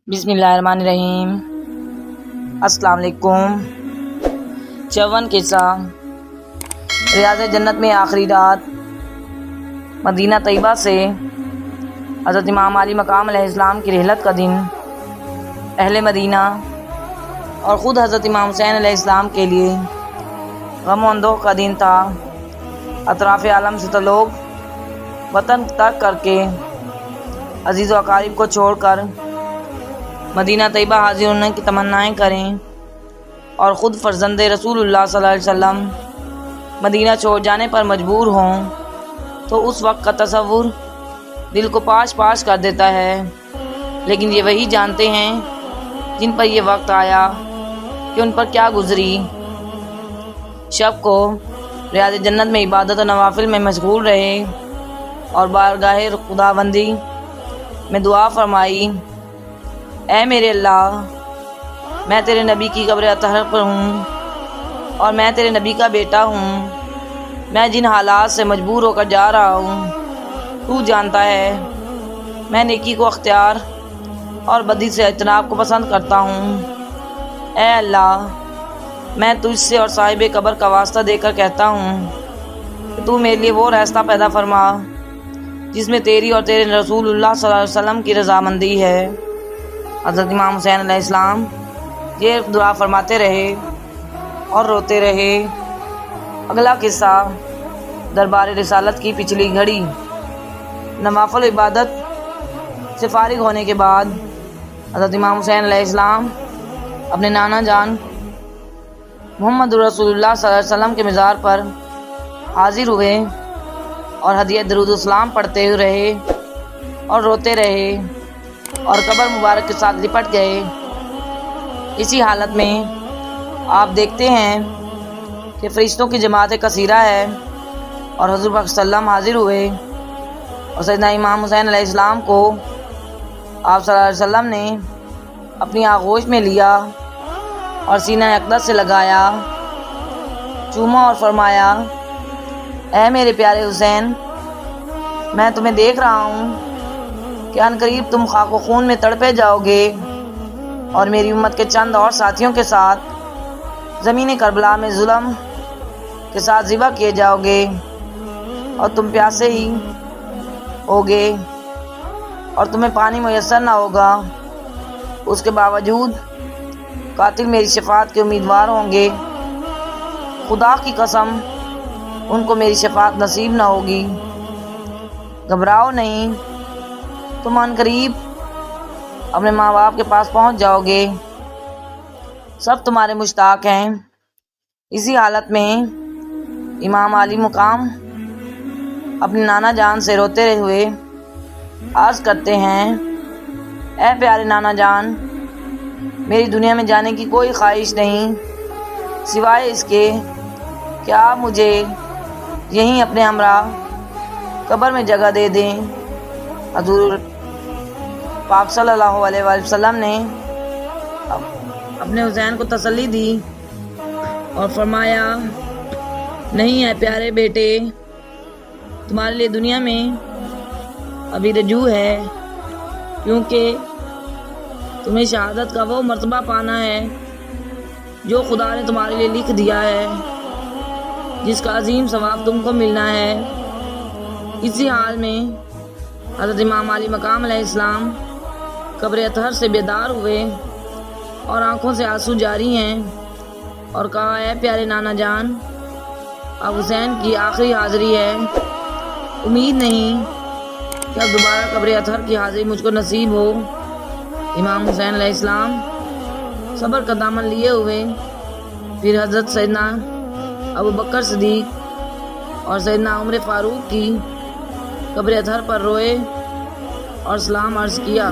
بسم اللہ الرحمن الرحیم۔ السلام علیکم۔ 54 قصہ ریاض جنت میں آخری رات۔ مدینہ طیبہ سے حضرت امام علی مقام علیہ السلام کی رحلت کا دن۔ اہل مدینہ اور خود حضرت امام حسین علیہ السلام کے لیے غم و اندوہ کا دن تھا۔ اطراف عالم سے تو لوگ وطن ترک کر کے عزیز و اقارب کو چھوڑ کر مدینہ طیبہ حاضر ہونے کی تمنائیں کریں اور خود فرزند رسول اللہ صلی اللہ علیہ وسلم مدینہ چھوڑ جانے پر مجبور ہوں تو اس وقت کا تصور دل کو پاش پاش کر دیتا ہے، لیکن یہ وہی جانتے ہیں جن پر یہ وقت آیا کہ ان پر کیا گزری۔ شب کو ریاض جنت میں عبادت و نوافل میں مشغول رہے اور بارگاہ خداوندی میں دعا فرمائی، اے میرے اللہ، میں تیرے نبی کی قبر اطہر پر ہوں اور میں تیرے نبی کا بیٹا ہوں۔ میں جن حالات سے مجبور ہو کر جا رہا ہوں تو جانتا ہے۔ میں نیکی کو اختیار اور بدی سے اجتناب کو پسند کرتا ہوں۔ اے اللہ، میں تجھ سے اور صاحب قبر کا واسطہ دے کر کہتا ہوں کہ تو میرے لیے وہ راستہ پیدا فرما جس میں تیری اور تیرے رسول اللہ صلی اللہ علیہ وسلم کی رضامندی ہے۔ حضرت امام حسین علیہ السلام یہ دعا فرماتے رہے اور روتے رہے۔ اگلا قصہ دربار رسالت کی پچھلی گھڑی۔ نوافل و عبادت سے فارغ ہونے کے بعد حضرت امام حسین علیہ السلام اپنے نانا جان محمد رسول اللہ صلی اللہ علیہ وسلم کے مزار پر حاضر ہوئے اور ہدیہ درود السلام پڑھتے ہوئے رہے اور روتے رہے اور قبر مبارک کے ساتھ لپٹ گئے۔ اسی حالت میں آپ دیکھتے ہیں کہ فرشتوں کی جماعت کثیرہ ہے اور حضور پاک صلی اللہ علیہ وسلم حاضر ہوئے اور سیدنا امام حسین علیہ السلام کو آپ صلی اللہ علیہ وسلم نے اپنی آغوش میں لیا اور سینہ اقدس سے لگایا، چوما اور فرمایا، اے میرے پیارے حسین، میں تمہیں دیکھ رہا ہوں کہ عنقریب تم خاک و خون میں تڑپے جاؤ گے اور میری امت کے چند اور ساتھیوں کے ساتھ زمین کربلا میں ظلم کے ساتھ ذبح کیے جاؤ گے اور تم پیاسے ہی ہوگے اور تمہیں پانی میسر نہ ہوگا۔ اس کے باوجود قاتل میری شفاعت کے امیدوار ہوں گے۔ خدا کی قسم ان کو میری شفاعت نصیب نہ ہوگی۔ گھبراؤ نہیں، تم عنقریب اپنے ماں باپ کے پاس پہنچ جاؤ گے، سب تمہارے مشتاق ہیں۔ اسی حالت میں امام علی مقام اپنے نانا جان سے روتے ہوئے عرض کرتے ہیں، اے پیارے نانا جان، میری دنیا میں جانے کی کوئی خواہش نہیں سوائے اس کے کہ آپ مجھے یہیں اپنے ہمراہ قبر میں جگہ دے دیں۔ حضور پاک صلی اللہ علیہ وآلہ وسلم نے اپنے حسین کو تسلی دی اور فرمایا، نہیں ہے پیارے بیٹے، تمہارے لیے دنیا میں ابھی رجوع ہے، کیونکہ تمہیں شہادت کا وہ مرتبہ پانا ہے جو خدا نے تمہارے لیے لکھ دیا ہے، جس کا عظیم ثواب تم کو ملنا ہے۔ اسی حال میں حضرت امام علی مقام علیہ السلام قبر اطہر سے بیدار ہوئے اور آنکھوں سے آنسو جاری ہیں اور کہا، اے پیارے نانا جان، اب حسین کی آخری حاضری ہے، امید نہیں کہ اب دوبارہ قبر اطہر کی حاضری مجھ کو نصیب ہو۔ امام حسین علیہ السلام صبر کا دامن لیے ہوئے پھر حضرت سیدنا ابو بکر صدیق اور سیدنا عمر فاروق کی قبر اطہر پر روئے اور سلام عرض کیا۔